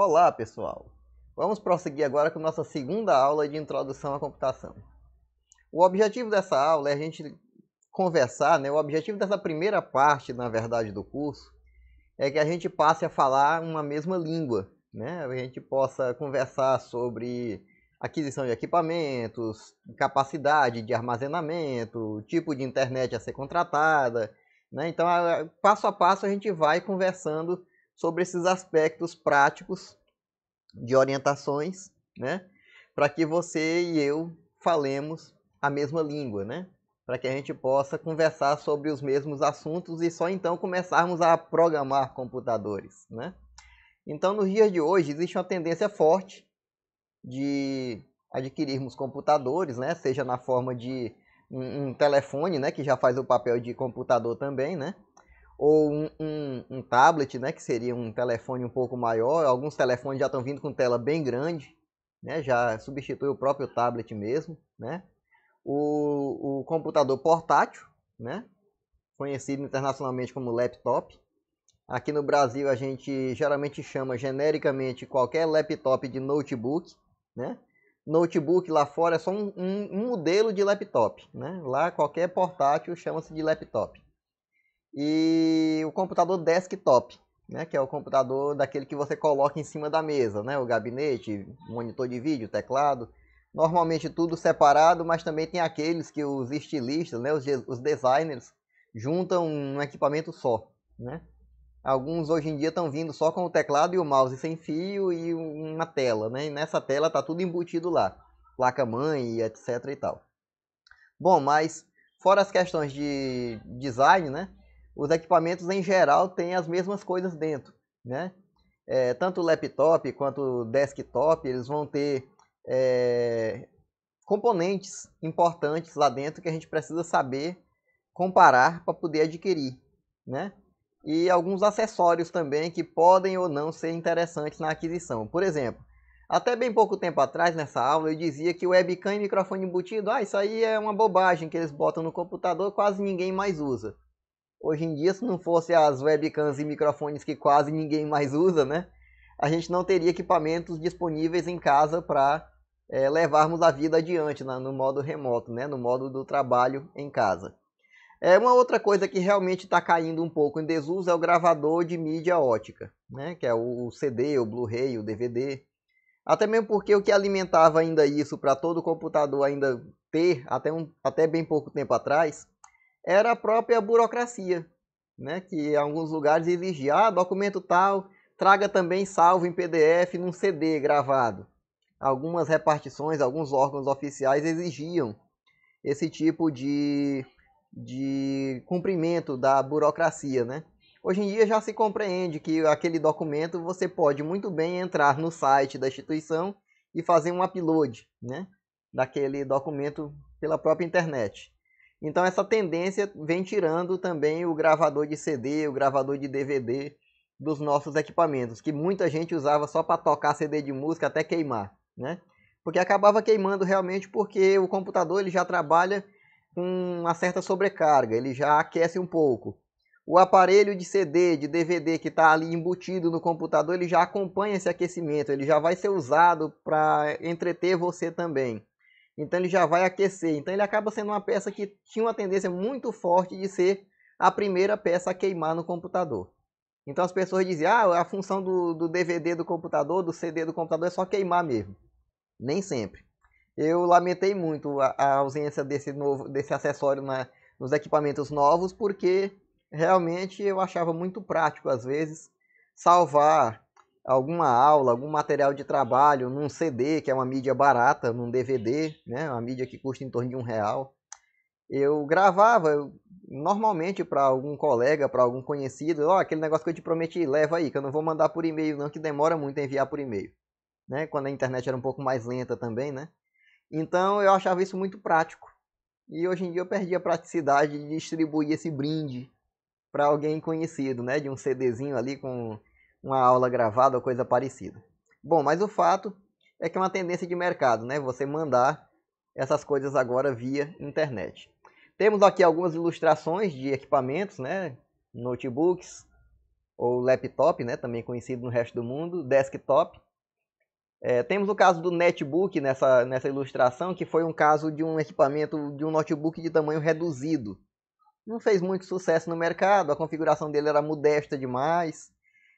Olá, pessoal! Vamos prosseguir agora com nossa segunda aula de introdução à computação. O objetivo dessa aula é a gente conversar, né? O objetivo dessa primeira parte, na verdade, do curso, é que a gente passe a falar uma mesma língua, né? A gente possa conversar sobre aquisição de equipamentos, capacidade de armazenamento, tipo de internet a ser contratada, né? Então, passo a passo, a gente vai conversando sobre esses aspectos práticos de orientações, né? Para que você e eu falemos a mesma língua, né? Para que a gente possa conversar sobre os mesmos assuntos e só então começarmos a programar computadores, né? Então, nos dias de hoje, existe uma tendência forte de adquirirmos computadores, né? Seja na forma de um telefone, né? Que já faz o papel de computador também, né? Ou um tablet, né, que seria um telefone um pouco maior. Alguns telefones já estão vindo com tela bem grande, né, já substitui o próprio tablet mesmo, né. O computador portátil, né, conhecido internacionalmente como laptop. Aqui no Brasil a gente geralmente chama genericamente qualquer laptop de notebook, né. Notebook lá fora é só um modelo de laptop, né. Lá qualquer portátil chama-se de laptop. E o computador desktop, né, que é o computador daquele que você coloca em cima da mesa, né, o gabinete, monitor de vídeo, teclado, normalmente tudo separado, mas também tem aqueles que os estilistas, né, os designers, juntam um equipamento só, né. Alguns hoje em dia estão vindo só com o teclado e o mouse sem fio e uma tela, né, e nessa tela está tudo embutido lá, placa-mãe e etc e tal. Bom, mas fora as questões de design, né, os equipamentos em geral têm as mesmas coisas dentro, né? Tanto o laptop quanto o desktop, eles vão ter componentes importantes lá dentro que a gente precisa saber comparar para poder adquirir, né? E alguns acessórios também que podem ou não ser interessantes na aquisição. Por exemplo, até bem pouco tempo atrás nessa aula eu dizia que o webcam e microfone embutido, isso aí é uma bobagem que eles botam no computador, quase ninguém mais usa. Hoje em dia, se não fosse as webcams e microfones que quase ninguém mais usa, né? A gente não teria equipamentos disponíveis em casa para levarmos a vida adiante no modo remoto, né? No modo do trabalho em casa. Uma outra coisa que realmente está caindo um pouco em desuso é o gravador de mídia ótica, né? Que é o CD, o Blu-ray, o DVD. Até mesmo porque o que alimentava ainda isso para todo computador ainda ter, até bem pouco tempo atrás, era a própria burocracia, né? Que em alguns lugares exigia, documento tal, traga também salvo em PDF num CD gravado. Algumas repartições, alguns órgãos oficiais exigiam esse tipo de cumprimento da burocracia, né? Hoje em dia já se compreende que aquele documento você pode muito bem entrar no site da instituição e fazer um upload, né, daquele documento pela própria internet. Então essa tendência vem tirando também o gravador de CD, o gravador de DVD dos nossos equipamentos, que muita gente usava só para tocar CD de música até queimar, né? Porque acabava queimando realmente porque o computador ele já trabalha com uma certa sobrecarga, ele já aquece um pouco. O aparelho de CD, de DVD que está ali embutido no computador, ele já acompanha esse aquecimento, ele já vai ser usado para entreter você também. Então ele já vai aquecer. Então ele acaba sendo uma peça que tinha uma tendência muito forte de ser a primeira peça a queimar no computador. Então as pessoas diziam, a função do DVD do computador, do CD do computador é só queimar mesmo. Nem sempre. Eu lamentei muito a ausência desse acessório nos equipamentos novos, porque realmente eu achava muito prático, às vezes, salvar alguma aula, algum material de trabalho num CD, que é uma mídia barata, num DVD, né, uma mídia que custa em torno de R$ 1. Eu gravava normalmente para algum colega, para algum conhecido, aquele negócio que eu te prometi, leva aí, que eu não vou mandar por e-mail não, que demora muito a enviar por e-mail, né, quando a internet era um pouco mais lenta também, né. Então eu achava isso muito prático. E hoje em dia eu perdi a praticidade de distribuir esse brinde para alguém conhecido, né? De um CDzinho ali com uma aula gravada ou coisa parecida. Bom, mas o fato é que é uma tendência de mercado, né? Você mandar essas coisas agora via internet. Temos aqui algumas ilustrações de equipamentos, né? Notebooks, ou laptop, né, também conhecido no resto do mundo, desktop. Temos o caso do netbook nessa ilustração, que foi um caso de um equipamento de um notebook de tamanho reduzido. Não fez muito sucesso no mercado, a configuração dele era modesta demais.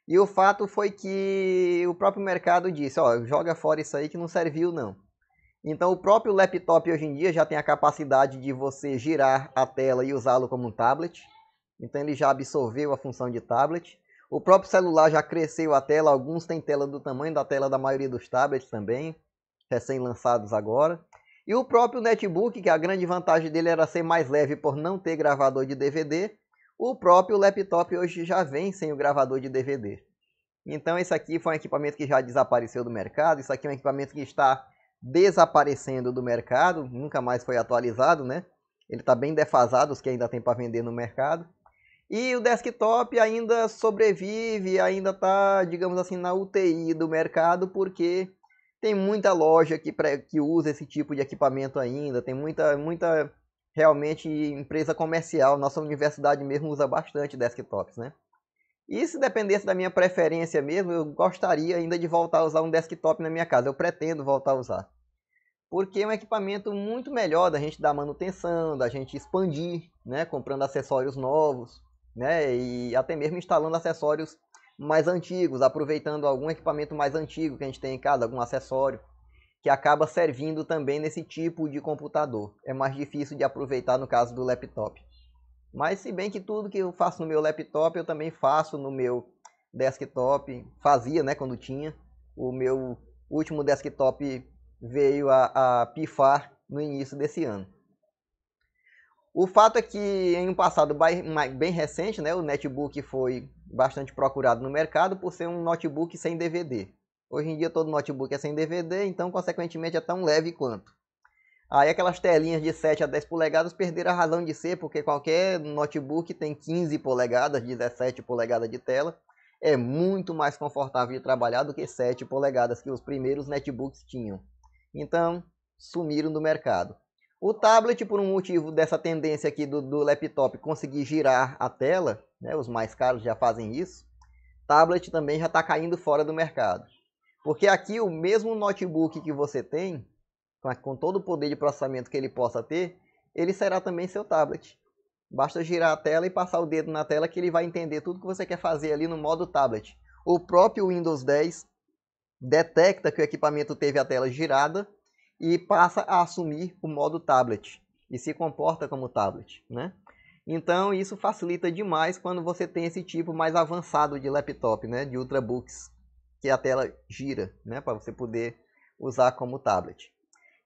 E o fato foi que o próprio mercado disse, ó, joga fora isso aí que não serviu não. Então o próprio laptop hoje em dia já tem a capacidade de você girar a tela e usá-lo como um tablet. Então ele já absorveu a função de tablet. O próprio celular já cresceu a tela, alguns têm tela do tamanho da tela da maioria dos tablets também, recém-lançados agora. E o próprio netbook, que a grande vantagem dele era ser mais leve por não ter gravador de DVD, o próprio laptop hoje já vem sem o gravador de DVD. Então esse aqui foi um equipamento que já desapareceu do mercado, isso aqui é um equipamento que está desaparecendo do mercado, nunca mais foi atualizado, né? Ele está bem defasado, os que ainda tem para vender no mercado. E o desktop ainda sobrevive, ainda está, digamos assim, na UTI do mercado, porque tem muita loja que usa esse tipo de equipamento ainda, tem muita realmente empresa comercial, nossa universidade mesmo usa bastante desktops, né? E se dependesse da minha preferência mesmo, eu gostaria ainda de voltar a usar um desktop na minha casa, eu pretendo voltar a usar. Porque é um equipamento muito melhor da gente dar manutenção, da gente expandir, né? Comprando acessórios novos, né? E até mesmo instalando acessórios mais antigos, aproveitando algum equipamento mais antigo que a gente tem em casa, algum acessório, que acaba servindo também nesse tipo de computador. É mais difícil de aproveitar no caso do laptop. Mas se bem que tudo que eu faço no meu laptop, eu também faço no meu desktop. Fazia, né, quando tinha. O meu último desktop veio a pifar no início desse ano. O fato é que em um passado bem recente, né, o netbook foi bastante procurado no mercado por ser um notebook sem DVD. Hoje em dia todo notebook é sem DVD, então consequentemente é tão leve quanto. Aí aquelas telinhas de 7 a 10 polegadas perderam a razão de ser, porque qualquer notebook tem 15 polegadas, 17 polegadas de tela. É muito mais confortável de trabalhar do que 7 polegadas que os primeiros netbooks tinham. Então, sumiram do mercado. O tablet, por um motivo dessa tendência aqui do laptop conseguir girar a tela, né, os mais caros já fazem isso, tablet também já está caindo fora do mercado. Porque aqui o mesmo notebook que você tem, com todo o poder de processamento que ele possa ter, ele será também seu tablet. Basta girar a tela e passar o dedo na tela que ele vai entender tudo que você quer fazer ali no modo tablet. O próprio Windows 10 detecta que o equipamento teve a tela girada e passa a assumir o modo tablet e se comporta como tablet, né? Então isso facilita demais quando você tem esse tipo mais avançado de laptop, né? De ultrabooks, que a tela gira, né? Para você poder usar como tablet.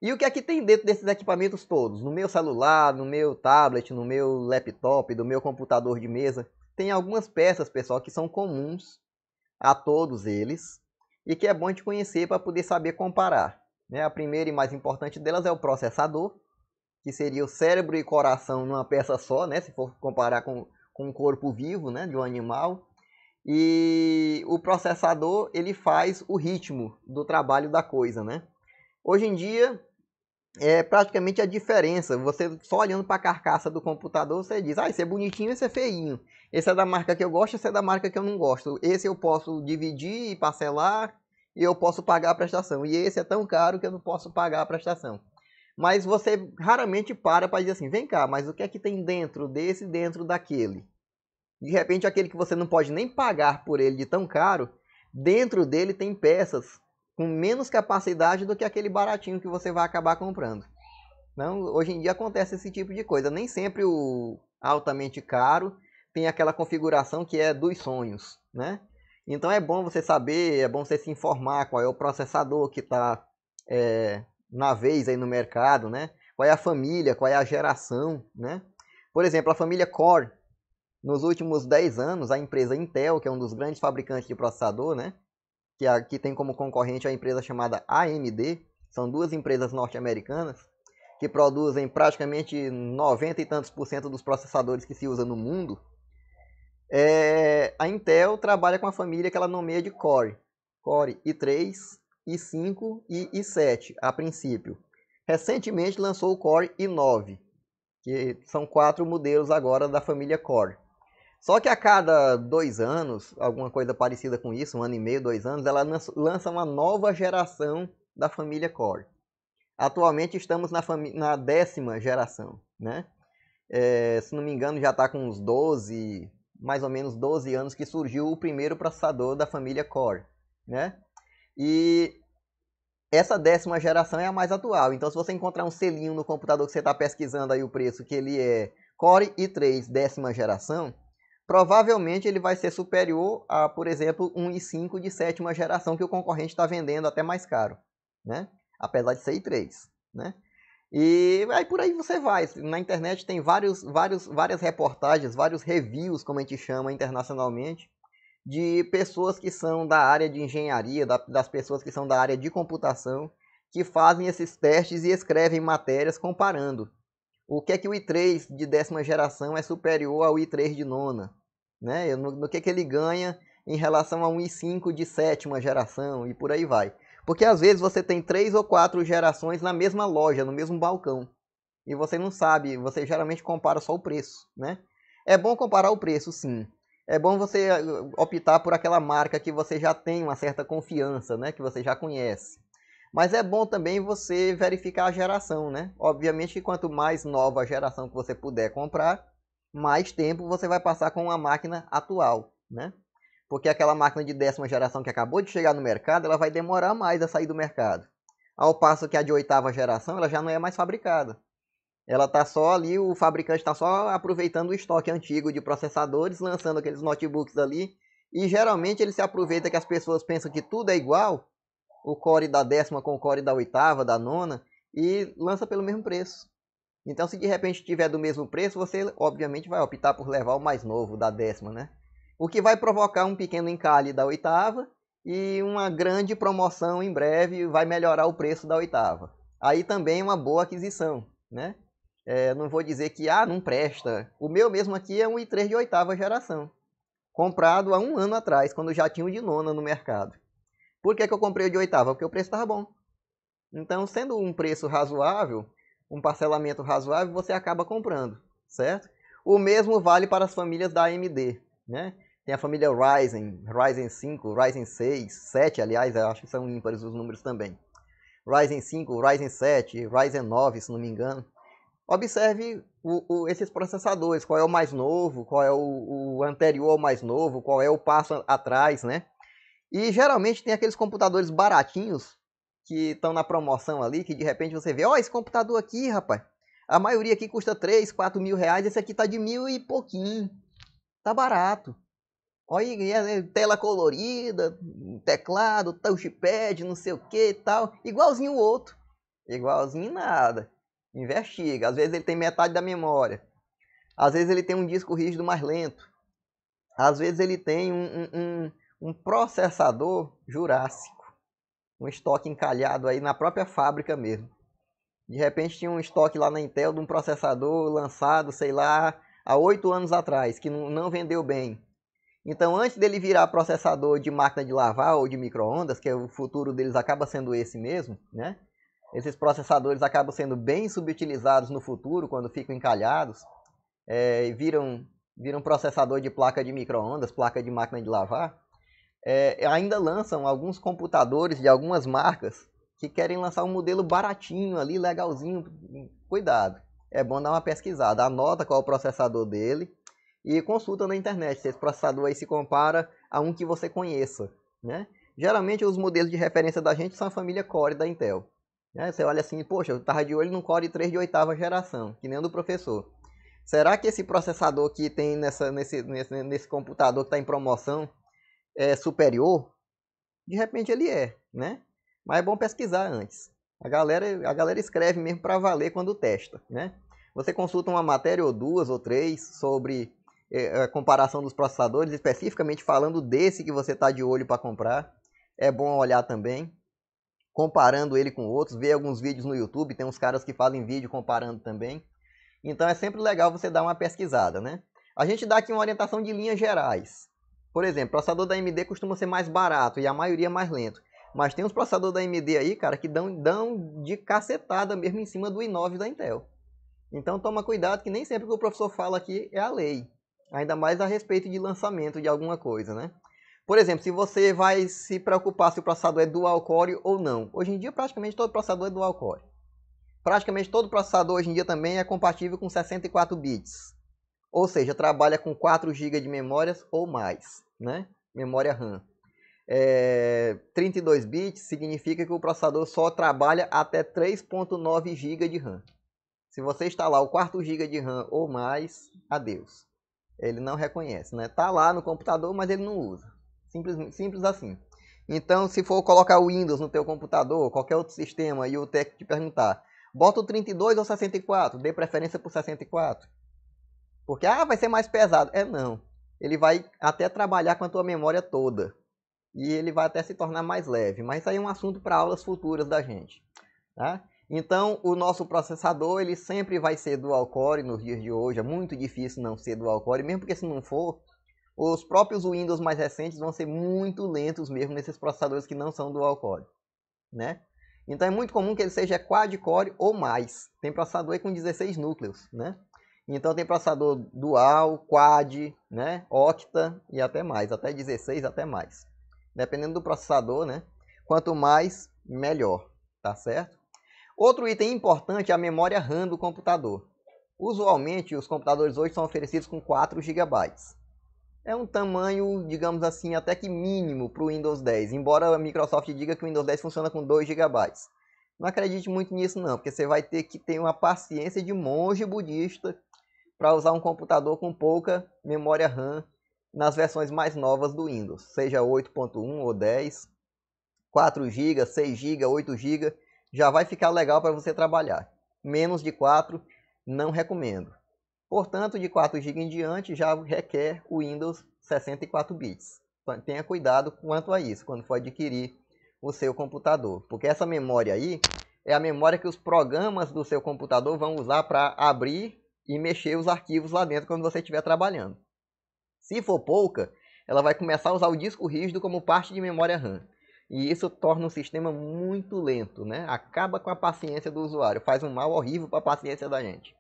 E o que é que tem dentro desses equipamentos todos? No meu celular, no meu tablet, no meu laptop, do meu computador de mesa, tem algumas peças, pessoal, que são comuns a todos eles e que é bom de conhecer para poder saber comparar. A primeira e mais importante delas é o processador, que seria o cérebro e coração numa peça só, né? Se for comparar com um corpo vivo, né? De um animal. E o processador, ele faz o ritmo do trabalho da coisa, né? Hoje em dia, é praticamente a diferença. Você só olhando para a carcaça do computador, você diz, esse é bonitinho, esse é feinho. Esse é da marca que eu gosto, esse é da marca que eu não gosto. Esse eu posso dividir e parcelar e eu posso pagar a prestação. E esse é tão caro que eu não posso pagar a prestação. Mas você raramente para dizer assim, vem cá, mas o que é que tem dentro desse, dentro daquele? De repente, aquele que você não pode nem pagar por ele de tão caro, dentro dele tem peças com menos capacidade do que aquele baratinho que você vai acabar comprando. Não, hoje em dia acontece esse tipo de coisa. Nem sempre o altamente caro tem aquela configuração que é dos sonhos, né? Então é bom você saber, é bom você se informar qual é o processador que está na vez aí no mercado, né? Qual é a família, qual é a geração, né? Por exemplo, a família Core, nos últimos 10 anos, a empresa Intel, que é um dos grandes fabricantes de processador, né? Que tem como concorrente a empresa chamada AMD, são duas empresas norte-americanas, que produzem praticamente 90 e tantos por cento dos processadores que se usam no mundo. A Intel trabalha com a família que ela nomeia de Core. Core i3, i5 e i7, a princípio. Recentemente lançou o Core i9, que são 4 modelos agora da família Core. Só que a cada 2 anos, alguma coisa parecida com isso, 1 ano e meio, 2 anos, ela lança uma nova geração da família Core. Atualmente estamos na 10ª geração, né? Se não me engano, já está com uns 12, mais ou menos 12 anos que surgiu o primeiro processador da família Core, né? E essa 10ª geração é a mais atual. Então, se você encontrar um selinho no computador que você está pesquisando aí o preço, que ele é Core i3 10ª geração, provavelmente ele vai ser superior a, por exemplo, um i5 de 7ª geração que o concorrente está vendendo até mais caro, né? Apesar de ser i3, né? E aí por aí você vai. Na internet tem várias reportagens, vários reviews, como a gente chama internacionalmente, de pessoas que são da área de engenharia, das pessoas que são da área de computação, que fazem esses testes e escrevem matérias comparando o que é que o i3 de 10ª geração é superior ao i3 de 9ª, né? No que ele ganha em relação a um i5 de 7ª geração e por aí vai. Porque às vezes você tem 3 ou 4 gerações na mesma loja, no mesmo balcão, e você não sabe, você geralmente compara só o preço, né? É bom comparar o preço, sim. É bom você optar por aquela marca que você já tem uma certa confiança, né? Que você já conhece. Mas é bom também você verificar a geração, né? Obviamente que quanto mais nova a geração que você puder comprar, mais tempo você vai passar com uma máquina atual, né? Porque aquela máquina de 10ª geração que acabou de chegar no mercado, ela vai demorar mais a sair do mercado. Ao passo que a de 8ª geração, ela já não é mais fabricada. Ela está só ali, o fabricante está só aproveitando o estoque antigo de processadores, lançando aqueles notebooks ali. E geralmente ele se aproveita que as pessoas pensam que tudo é igual, o Core da 10ª com o Core da 8ª, da 9ª, e lança pelo mesmo preço. Então se de repente tiver do mesmo preço, você obviamente vai optar por levar o mais novo, da 10ª, né? O que vai provocar um pequeno encalhe da 8ª e uma grande promoção em breve vai melhorar o preço da 8ª. Aí também é uma boa aquisição, né? Não vou dizer que não presta. O meu mesmo aqui é um i3 de 8ª geração, comprado há 1 ano atrás, quando já tinha o de 9ª no mercado. Por que eu comprei o de 8ª? Porque o preço estava bom. Então, sendo um preço razoável, um parcelamento razoável, você acaba comprando, certo? O mesmo vale para as famílias da AMD, né? Tem a família Ryzen 5, Ryzen 6, 7, aliás, eu acho que são ímpares os números também. Ryzen 5, Ryzen 7, Ryzen 9, se não me engano. Observe esses processadores, qual é o mais novo, qual é o anterior ao mais novo, qual é o passo atrás, né? E geralmente tem aqueles computadores baratinhos que estão na promoção ali, que de repente você vê, esse computador aqui, rapaz, a maioria aqui custa 3, 4 mil reais, esse aqui tá de 1.000 e pouquinho, tá barato. Olha, tela colorida, teclado, touchpad, não sei o que e tal, igualzinho o outro, igualzinho nada. Investiga, às vezes ele tem metade da memória, às vezes ele tem um disco rígido mais lento, às vezes ele tem um processador jurássico, um estoque encalhado aí na própria fábrica mesmo. De repente tinha um estoque lá na Intel de um processador lançado, sei lá, há 8 anos atrás, que não vendeu bem. Então, antes dele virar processador de máquina de lavar ou de micro-ondas, que o futuro deles acaba sendo esse mesmo, né? Esses processadores acabam sendo bem subutilizados no futuro, quando ficam encalhados, e viram processador de placa de micro-ondas, placa de máquina de lavar. Ainda lançam alguns computadores de algumas marcas que querem lançar um modelo baratinho ali, legalzinho. Cuidado, é bom dar uma pesquisada, anota qual é o processador dele e consulta na internet se esse processador aí se compara a um que você conheça, né? Geralmente os modelos de referência da gente são a família Core da Intel, né? Você olha assim, poxa, eu estava de olho num Core i3 de 8ª geração, que nem o do professor. Será que esse processador que tem nesse computador que está em promoção é superior? De repente ele é, né? Mas é bom pesquisar antes. A galera escreve mesmo para valer quando testa, né? Você consulta uma matéria ou 2 ou 3 sobre a comparação dos processadores, especificamente falando desse que você está de olho para comprar. É bom olhar também, comparando ele com outros, ver alguns vídeos no YouTube, tem uns caras que fazem vídeo comparando também. Então é sempre legal você dar uma pesquisada, né? A gente dá aqui uma orientação de linhas gerais. Por exemplo, o processador da AMD costuma ser mais barato e a maioria mais lento. Mas tem uns processadores da AMD aí, cara, que dão de cacetada mesmo em cima do i9 da Intel. Então toma cuidado que nem sempre o que o professor fala aqui é a lei. Ainda mais a respeito de lançamento de alguma coisa, né? Por exemplo, se você vai se preocupar se o processador é dual core ou não. Hoje em dia, praticamente todo processador é dual core. Praticamente todo processador hoje em dia também é compatível com 64 bits. Ou seja, trabalha com 4 GB de memória ou mais, né? Memória RAM. 32 bits significa que o processador só trabalha até 3.9 GB de RAM. Se você instalar o 4 GB de RAM ou mais, adeus. Ele não reconhece, né? Tá lá no computador, mas ele não usa. Simples assim. Então, se for colocar o Windows no teu computador, qualquer outro sistema, e o técnico te perguntar, bota o 32 ou 64, dê preferência por 64. Porque, vai ser mais pesado. Não. Ele vai até trabalhar com a tua memória toda. E ele vai até se tornar mais leve. Mas isso aí é um assunto para aulas futuras da gente. Tá? Então, o nosso processador, ele sempre vai ser dual core nos dias de hoje. É muito difícil não ser dual core, mesmo porque se não for, os próprios Windows mais recentes vão ser muito lentos mesmo nesses processadores que não são dual core, né? Então é muito comum que ele seja quad core ou mais. Tem processador aí com 16 núcleos, né? Então tem processador dual, quad, né? Octa e até mais, até 16, até mais. Dependendo do processador, né? Quanto mais, melhor, tá certo? Outro item importante é a memória RAM do computador. Usualmente, os computadores hoje são oferecidos com 4 GB. É um tamanho, digamos assim, até que mínimo para o Windows 10. Embora a Microsoft diga que o Windows 10 funciona com 2 GB. Não acredite muito nisso não, porque você vai ter que ter uma paciência de monge budista para usar um computador com pouca memória RAM nas versões mais novas do Windows. Seja 8.1 ou 10, 4 GB, 6 GB, 8 GB, já vai ficar legal para você trabalhar. Menos de 4, não recomendo. Portanto, de 4 GB em diante já requer o Windows 64 bits. Tenha cuidado quanto a isso, quando for adquirir o seu computador. Porque essa memória aí é a memória que os programas do seu computador vão usar para abrir e mexer os arquivos lá dentro quando você estiver trabalhando. Se for pouca, ela vai começar a usar o disco rígido como parte de memória RAM. E isso torna o sistema muito lento, né? Acaba com a paciência do usuário, faz um mal horrível para a paciência da gente.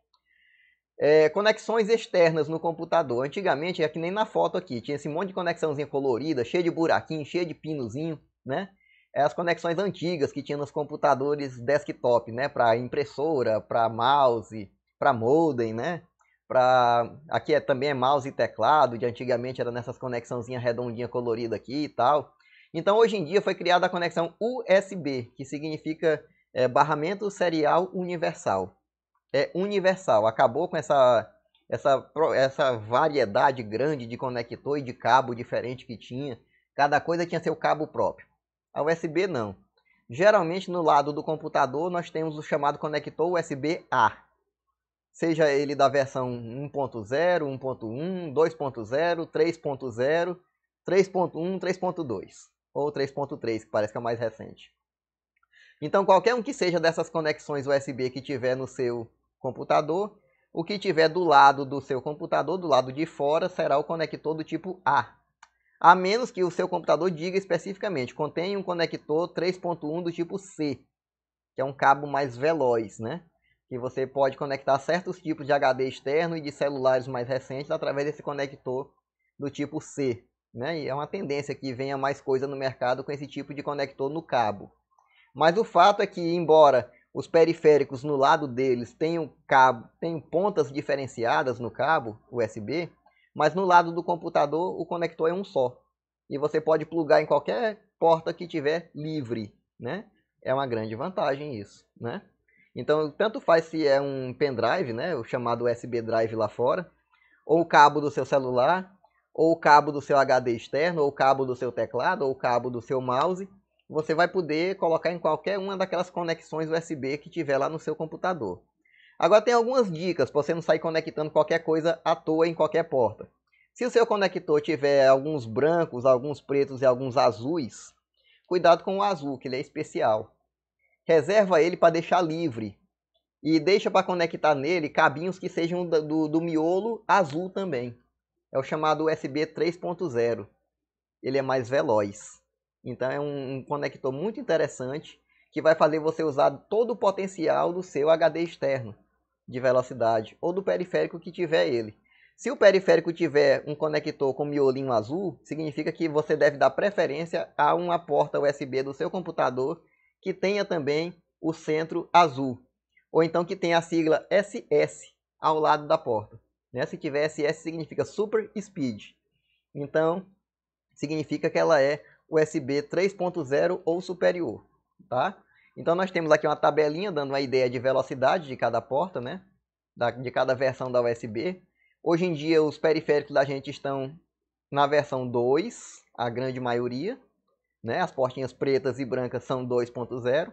Conexões externas no computador. Antigamente, é que nem na foto aqui, tinha esse monte de conexãozinha colorida, cheia de buraquinho, cheia de pinozinho, né? As conexões antigas que tinha nos computadores desktop, né? Para impressora, para mouse, para modem, né? Aqui também é mouse e teclado, de antigamente era nessas conexãozinhas redondinha colorida aqui e tal. Então, hoje em dia foi criada a conexão USB, que significa barramento serial universal. É universal. Acabou com essa variedade grande de conector e de cabo diferente que tinha. Cada coisa tinha seu cabo próprio. A USB não. Geralmente no lado do computador nós temos o chamado conector USB-A. Seja ele da versão 1.0, 1.1, 2.0, 3.0, 3.1, 3.2 ou 3.3, que parece que é mais recente. Então qualquer um que seja dessas conexões USB que tiver no seu computador, o que tiver do lado do seu computador, do lado de fora, será o conector do tipo A. A menos que o seu computador diga especificamente, contém um conector 3.1 do tipo C, que é um cabo mais veloz, né? Que você pode conectar certos tipos de HD externo e de celulares mais recentes através desse conector do tipo C, né? E é uma tendência que venha mais coisa no mercado com esse tipo de conector no cabo. Mas o fato é que, embora os periféricos no lado deles tenham pontas diferenciadas no cabo USB, mas no lado do computador o conector é um só. E você pode plugar em qualquer porta que tiver livre, né? É uma grande vantagem isso, né? Então, tanto faz se é um pendrive, né? O chamado USB drive lá fora, ou o cabo do seu celular, ou o cabo do seu HD externo, ou o cabo do seu teclado, ou o cabo do seu mouse, você vai poder colocar em qualquer uma daquelas conexões USB que tiver lá no seu computador. Agora tem algumas dicas para você não sair conectando qualquer coisa à toa em qualquer porta. Se o seu conector tiver alguns brancos, alguns pretos e alguns azuis, cuidado com o azul, que ele é especial. Reserva ele para deixar livre. E deixa para conectar nele cabinhos que sejam do miolo azul também. É o chamado USB 3.0. Ele é mais veloz. Então é um conector muito interessante que vai fazer você usar todo o potencial do seu HD externo de velocidade ou do periférico que tiver ele. Se o periférico tiver um conector com miolinho azul, significa que você deve dar preferência a uma porta USB do seu computador que tenha também o centro azul. Ou então que tenha a sigla SS ao lado da porta. Se tiver SS, significa Super Speed. Então, significa que ela é USB 3.0 ou superior. Tá? Então, nós temos aqui uma tabelinha dando uma ideia de velocidade de cada porta, de cada versão da USB. Hoje em dia, os periféricos da gente estão na versão 2, a grande maioria. As portinhas pretas e brancas são 2.0.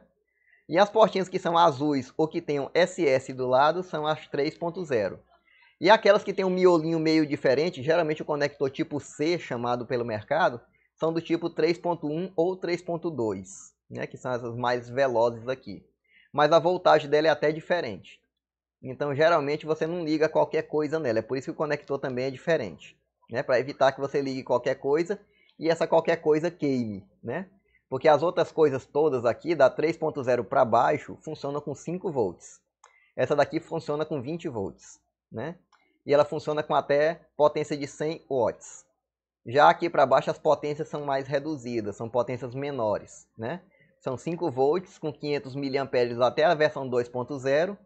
E as portinhas que são azuis ou que tenham SS do lado são as 3.0. E aquelas que têm um miolinho meio diferente, geralmente o conector tipo C, chamado pelo mercado, são do tipo 3.1 ou 3.2, que são essas mais velozes aqui. Mas a voltagem dela é até diferente. Então, geralmente, você não liga qualquer coisa nela. É por isso que o conector também é diferente. Para evitar que você ligue qualquer coisa e essa qualquer coisa queime. Porque as outras coisas todas aqui, da 3.0 para baixo, funcionam com 5 volts. Essa daqui funciona com 20 volts. E ela funciona com até potência de 100 watts. Já aqui para baixo as potências são mais reduzidas, são potências menores. São 5 volts com 500 mAh até a versão 2.0.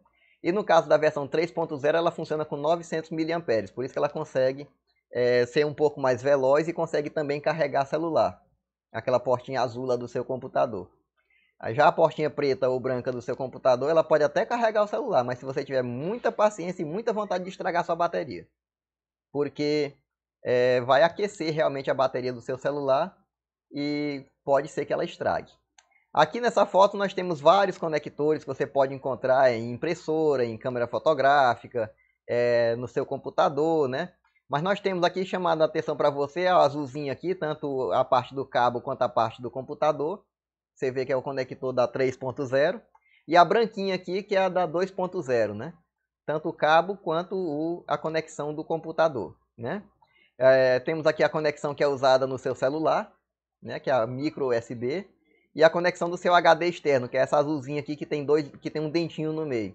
E no caso da versão 3.0 ela funciona com 900 mAh. Por isso que ela consegue ser um pouco mais veloz e consegue também carregar celular. Aquela portinha azul lá do seu computador. Já a portinha preta ou branca do seu computador, ela pode até carregar o celular, mas se você tiver muita paciência e muita vontade de estragar sua bateria. Porque vai aquecer realmente a bateria do seu celular e pode ser que ela estrague. Aqui nessa foto nós temos vários conectores que você pode encontrar em impressora, em câmera fotográfica, no seu computador, Mas nós temos aqui chamando a atenção para você, a azulzinha aqui, tanto a parte do cabo quanto a parte do computador. Você vê que é o conector da 3.0. E a branquinha aqui que é a da 2.0, Tanto o cabo quanto a conexão do computador, temos aqui a conexão que é usada no seu celular, que é a micro USB. E a conexão do seu HD externo, que é essa azulzinha aqui que tem um dentinho no meio.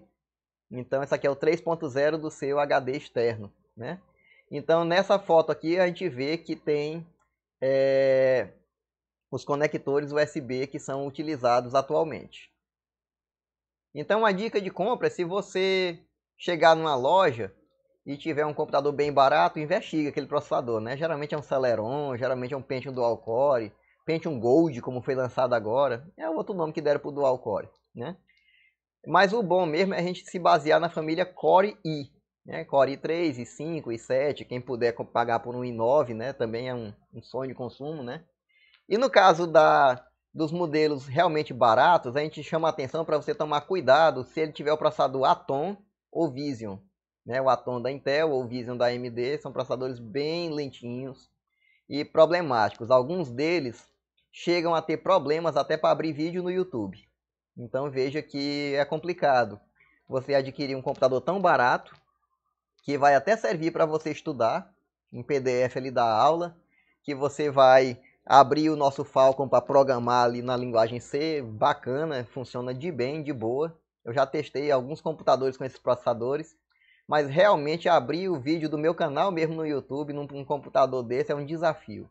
Então, essa aqui é o 3.0 do seu HD externo, Então, nessa foto aqui, a gente vê que tem os conectores USB que são utilizados atualmente. Então, a dica de compra é se você chegar numa loja e tiver um computador bem barato, investiga aquele processador, Geralmente é um Celeron, geralmente é um Pentium Dual Core, Pentium Gold, como foi lançado agora. É outro nome que deram para o Dual Core, Mas o bom mesmo é a gente se basear na família Core i, Core i3, i5, i7, quem puder pagar por um i9, também é um sonho de consumo, E no caso dos modelos realmente baratos, a gente chama a atenção para você tomar cuidado se ele tiver o processador Atom ou Vision. O Atom da Intel ou o Vision da AMD são processadores bem lentinhos e problemáticos. Alguns deles chegam a ter problemas até para abrir vídeo no YouTube. Então veja que é complicado você adquirir um computador tão barato que vai até servir para você estudar em PDF ali da aula, que você vai abrir o nosso Falcon para programar ali na linguagem C, bacana, funciona de bem, de boa. Eu já testei alguns computadores com esses processadores, mas realmente abrir o vídeo do meu canal mesmo no YouTube num computador desse é um desafio.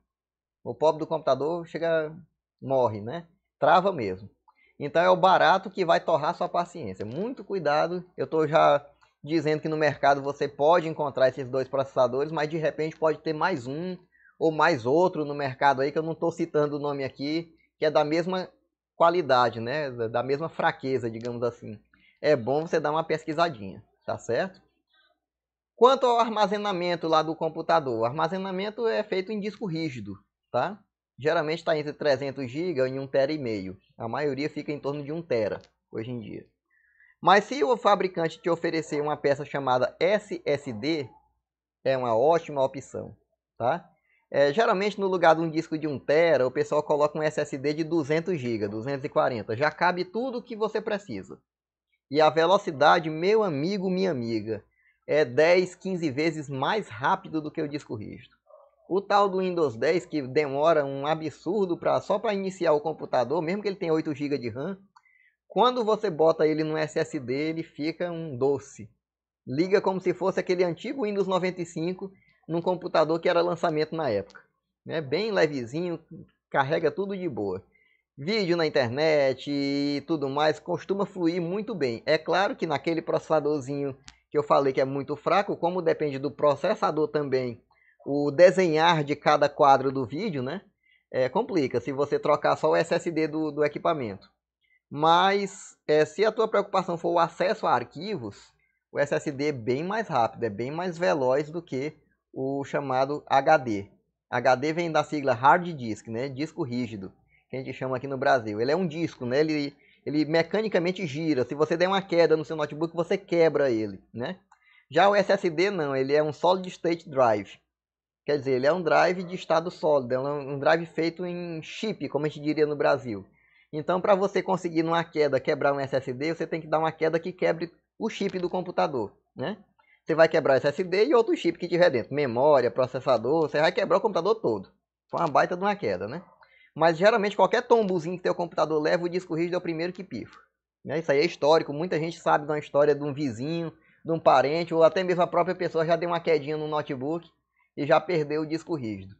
O pobre do computador morre, Trava mesmo. Então é o barato que vai torrar sua paciência. Muito cuidado. Eu estou já dizendo que no mercado você pode encontrar esses dois processadores, mas de repente pode ter mais um ou mais outro no mercado aí, que eu não estou citando o nome aqui, que é da mesma qualidade, Da mesma fraqueza, digamos assim. É bom você dar uma pesquisadinha, tá certo? Quanto ao armazenamento lá do computador, o armazenamento é feito em disco rígido, tá? Geralmente está entre 300 GB e 1,5 TB. A maioria fica em torno de 1 TB hoje em dia. Mas se o fabricante te oferecer uma peça chamada SSD, é uma ótima opção, tá? Geralmente no lugar de um disco de 1 TB, o pessoal coloca um SSD de 200 GB, 240. Já cabe tudo o que você precisa. E a velocidade, meu amigo, minha amiga, é 10, 15 vezes mais rápido do que o disco rígido. O tal do Windows 10, que demora um absurdo só para iniciar o computador, mesmo que ele tenha 8 GB de RAM, quando você bota ele no SSD, ele fica um doce. Liga como se fosse aquele antigo Windows 95 num computador que era lançamento na época. Né? Bem levezinho, carrega tudo de boa. Vídeo na internet e tudo mais costuma fluir muito bem. É claro que naquele processadorzinho que eu falei que é muito fraco, como depende do processador também, o desenhar de cada quadro do vídeo, né? Complica se você trocar só o SSD do equipamento. Mas se a tua preocupação for o acesso a arquivos, o SSD é bem mais rápido, é bem mais veloz do que o chamado HD. HD vem da sigla Hard Disk, né? Disco rígido, que a gente chama aqui no Brasil. Ele é um disco, né? Ele mecanicamente gira. Se você der uma queda no seu notebook, você quebra ele, né? Já o SSD não, ele é um Solid State Drive. Quer dizer, ele é um drive de estado sólido, é um drive feito em chip, como a gente diria no Brasil. Então, para você conseguir numa queda quebrar um SSD, você tem que dar uma queda que quebre o chip do computador, né? Você vai quebrar o SSD e outro chip que tiver dentro, memória, processador, você vai quebrar o computador todo. Foi uma baita de uma queda, né? Mas geralmente qualquer tombozinho que teu computador leva, o disco rígido é o primeiro que pifa. Né? Isso aí é histórico, muita gente sabe de uma história de um vizinho, de um parente, ou até mesmo a própria pessoa já deu uma quedinha no notebook e já perdeu o disco rígido.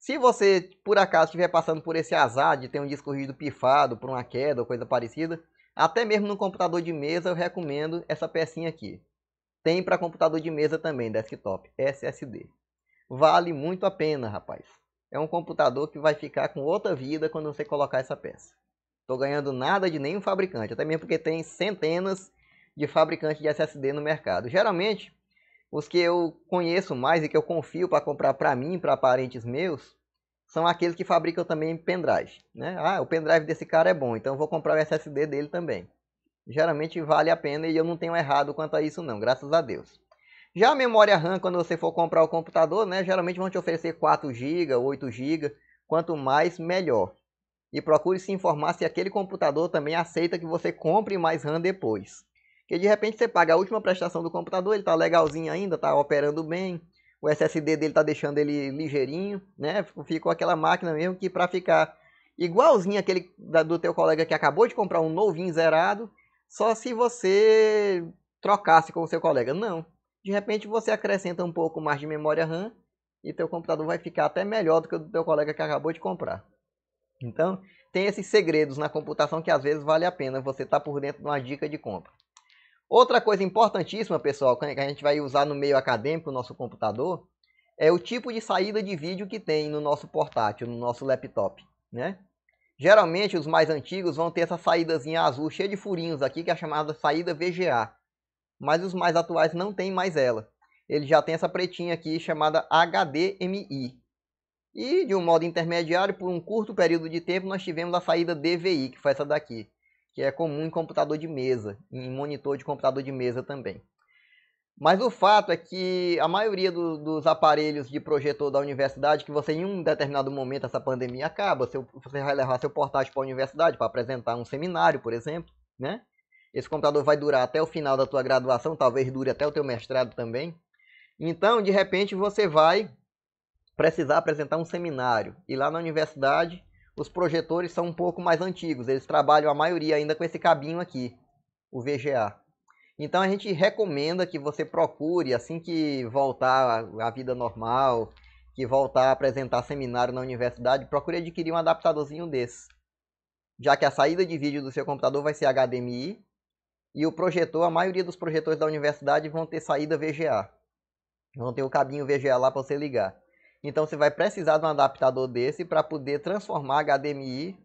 Se você, por acaso, estiver passando por esse azar de ter um disco rígido pifado por uma queda ou coisa parecida, até mesmo no computador de mesa eu recomendo essa pecinha aqui. Tem para computador de mesa também, desktop, SSD. Vale muito a pena, rapaz. É um computador que vai ficar com outra vida quando você colocar essa peça. Estou ganhando nada de nenhum fabricante, até mesmo porque tem centenas de fabricantes de SSD no mercado. Geralmente, os que eu conheço mais e que eu confio para comprar para mim, para parentes meus, são aqueles que fabricam também pendrive. Né? Ah, o pendrive desse cara é bom, então eu vou comprar o SSD dele também. Geralmente vale a pena e eu não tenho errado quanto a isso não, graças a Deus. Já a memória RAM, quando você for comprar o computador, né, geralmente vão te oferecer 4 GB, 8 GB, quanto mais, melhor. E procure se informar se aquele computador também aceita que você compre mais RAM depois. Porque de repente você paga a última prestação do computador, ele está legalzinho ainda, está operando bem, o SSD dele está deixando ele ligeirinho, né? Ficou aquela máquina mesmo que para ficar igualzinho aquele do teu colega que acabou de comprar um novinho zerado, só se você trocasse com o seu colega. Não. De repente você acrescenta um pouco mais de memória RAM e teu computador vai ficar até melhor do que o do teu colega que acabou de comprar. Então, tem esses segredos na computação que às vezes vale a pena você estar por dentro de uma dica de compra. Outra coisa importantíssima, pessoal, que a gente vai usar no meio acadêmico, no nosso computador, é o tipo de saída de vídeo que tem no nosso portátil, no nosso laptop, né? Geralmente os mais antigos vão ter essa saídazinha azul cheia de furinhos aqui, que é a chamada saída VGA. Mas os mais atuais não tem mais ela. Ele já tem essa pretinha aqui chamada HDMI. E de um modo intermediário, por um curto período de tempo, nós tivemos a saída DVI, que foi essa daqui, que é comum em computador de mesa, em monitor de computador de mesa também. Mas o fato é que a maioria dos aparelhos de projetor da universidade, que você em um determinado momento essa pandemia acaba, você vai levar seu portátil para a universidade para apresentar um seminário, por exemplo, né? Esse computador vai durar até o final da tua graduação, talvez dure até o teu mestrado também. Então, de repente, você vai precisar apresentar um seminário. E lá na universidade, os projetores são um pouco mais antigos. Eles trabalham a maioria ainda com esse cabinho aqui, o VGA. Então a gente recomenda que você procure, assim que voltar à vida normal, que voltar a apresentar seminário na universidade, procure adquirir um adaptadorzinho desse. Já que a saída de vídeo do seu computador vai ser HDMI e o projetor, a maioria dos projetores da universidade vão ter saída VGA. Vão ter o cabinho VGA lá para você ligar. Então você vai precisar de um adaptador desse para poder transformar HDMI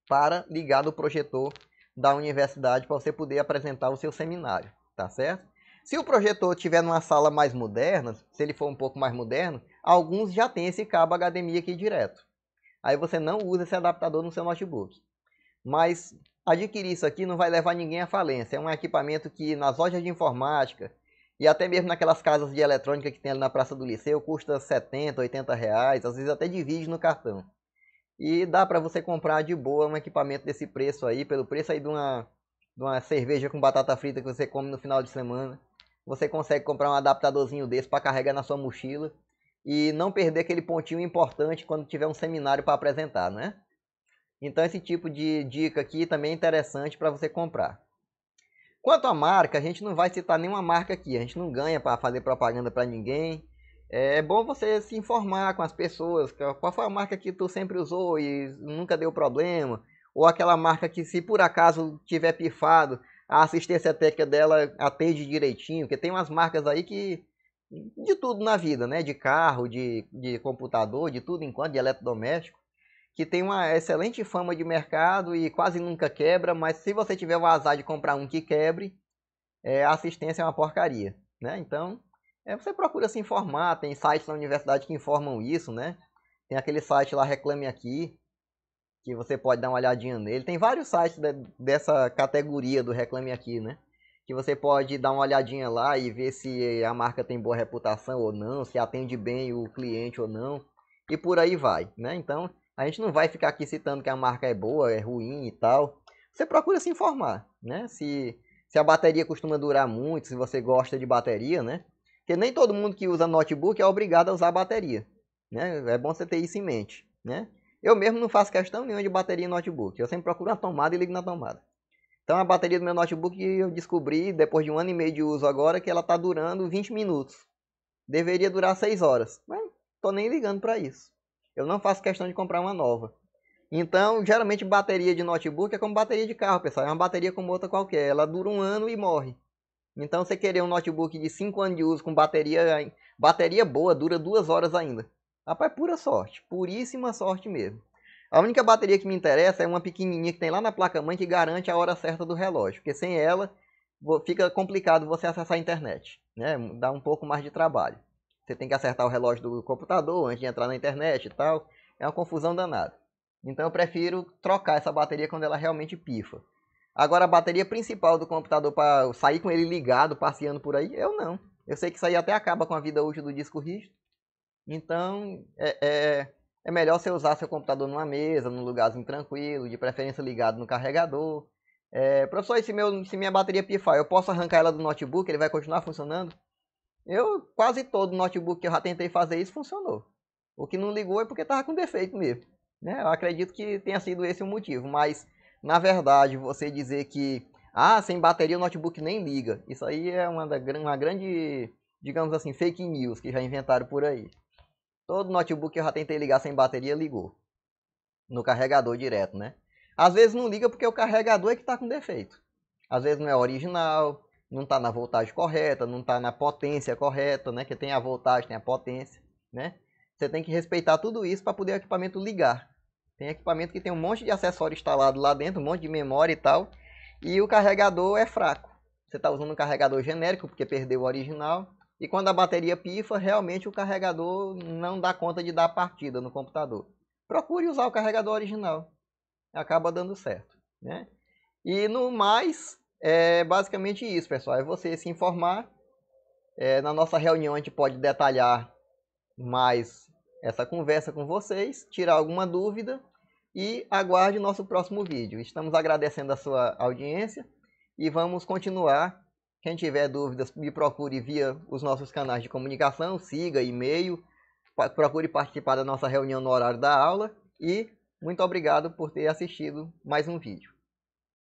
para ligar no projetor da universidade para você poder apresentar o seu seminário, tá certo? Se o projetor estiver numa sala mais moderna, se ele for um pouco mais moderno, alguns já tem esse cabo HDMI aqui direto. Aí você não usa esse adaptador no seu notebook. Mas adquirir isso aqui não vai levar ninguém à falência. É um equipamento que nas lojas de informática e até mesmo naquelas casas de eletrônica que tem ali na Praça do Liceu custa 70, 80 reais, às vezes até divide no cartão. E dá para você comprar de boa um equipamento desse preço aí, pelo preço aí de uma cerveja com batata frita que você come no final de semana. Você consegue comprar um adaptadorzinho desse para carregar na sua mochila e não perder aquele pontinho importante quando tiver um seminário para apresentar, né? Então esse tipo de dica aqui também é interessante para você comprar. Quanto à marca, a gente não vai citar nenhuma marca aqui. A gente não ganha para fazer propaganda para ninguém. É bom você se informar com as pessoas. Qual foi a marca que tu sempre usou e nunca deu problema? Ou aquela marca que, se por acaso tiver pifado, a assistência técnica dela atende direitinho. Porque tem umas marcas aí que... de tudo na vida, né? De carro, de computador, de tudo enquanto, de eletrodoméstico, que tem uma excelente fama de mercado e quase nunca quebra, mas se você tiver o azar de comprar um que quebre, a assistência é uma porcaria, né? Então, você procura se informar, tem sites na universidade que informam isso, né? Tem aquele site lá, Reclame Aqui, que você pode dar uma olhadinha nele. Tem vários sites dessa categoria do Reclame Aqui, né? Que você pode dar uma olhadinha lá e ver se a marca tem boa reputação ou não, se atende bem o cliente ou não, e por aí vai, né? Então, a gente não vai ficar aqui citando que a marca é boa, é ruim e tal. Você procura se informar, né? Se a bateria costuma durar muito, se você gosta de bateria, né? Porque nem todo mundo que usa notebook é obrigado a usar bateria, né? É bom você ter isso em mente, né? Eu mesmo não faço questão nenhuma de bateria em notebook. Eu sempre procuro a tomada e ligo na tomada. Então a bateria do meu notebook eu descobri, depois de 1 ano e meio de uso agora, que ela está durando 20 minutos. Deveria durar 6 horas, mas estou nem ligando para isso. Eu não faço questão de comprar uma nova. Então, geralmente bateria de notebook é como bateria de carro, pessoal. É uma bateria como outra qualquer. Ela dura 1 ano e morre. Então, você querer um notebook de 5 anos de uso com bateria boa, dura 2 horas ainda. Rapaz, pura sorte. Puríssima sorte mesmo. A única bateria que me interessa é uma pequenininha que tem lá na placa-mãe que garante a hora certa do relógio. Porque sem ela, fica complicado você acessar a internet, né? Dá um pouco mais de trabalho. Você tem que acertar o relógio do computador antes de entrar na internet e tal. É uma confusão danada. Então eu prefiro trocar essa bateria quando ela realmente pifa. Agora a bateria principal do computador para sair com ele ligado, passeando por aí, eu não. Eu sei que isso aí até acaba com a vida útil do disco rígido. Então é melhor você usar seu computador numa mesa, num lugarzinho tranquilo, de preferência ligado no carregador. Professor, se minha bateria pifar, eu posso arrancar ela do notebook, ele vai continuar funcionando? Quase todo notebook que eu já tentei fazer isso funcionou. O que não ligou é porque estava com defeito mesmo, né? Eu acredito que tenha sido esse o motivo, mas na verdade você dizer que sem bateria o notebook nem liga, isso aí é uma grande, digamos assim, fake news que já inventaram por aí. Todo notebook que eu já tentei ligar sem bateria ligou, no carregador direto, né? Às vezes não liga porque o carregador é que está com defeito. Às vezes não é original, não está na voltagem correta, não está na potência correta, né? Que tem a voltagem, tem a potência, né? Você tem que respeitar tudo isso para poder o equipamento ligar. Tem equipamento que tem um monte de acessório instalado lá dentro, um monte de memória e tal, e o carregador é fraco. Você está usando um carregador genérico porque perdeu o original, e quando a bateria pifa, realmente o carregador não dá conta de dar partida no computador. Procure usar o carregador original, acaba dando certo, né? E no mais, é basicamente isso, pessoal. É você se informar. Na nossa reunião a gente pode detalhar mais essa conversa com vocês, tirar alguma dúvida e aguarde o nosso próximo vídeo. Estamos agradecendo a sua audiência e vamos continuar. Quem tiver dúvidas, me procure via os nossos canais de comunicação, siga, e-mail, procure participar da nossa reunião no horário da aula e muito obrigado por ter assistido mais um vídeo.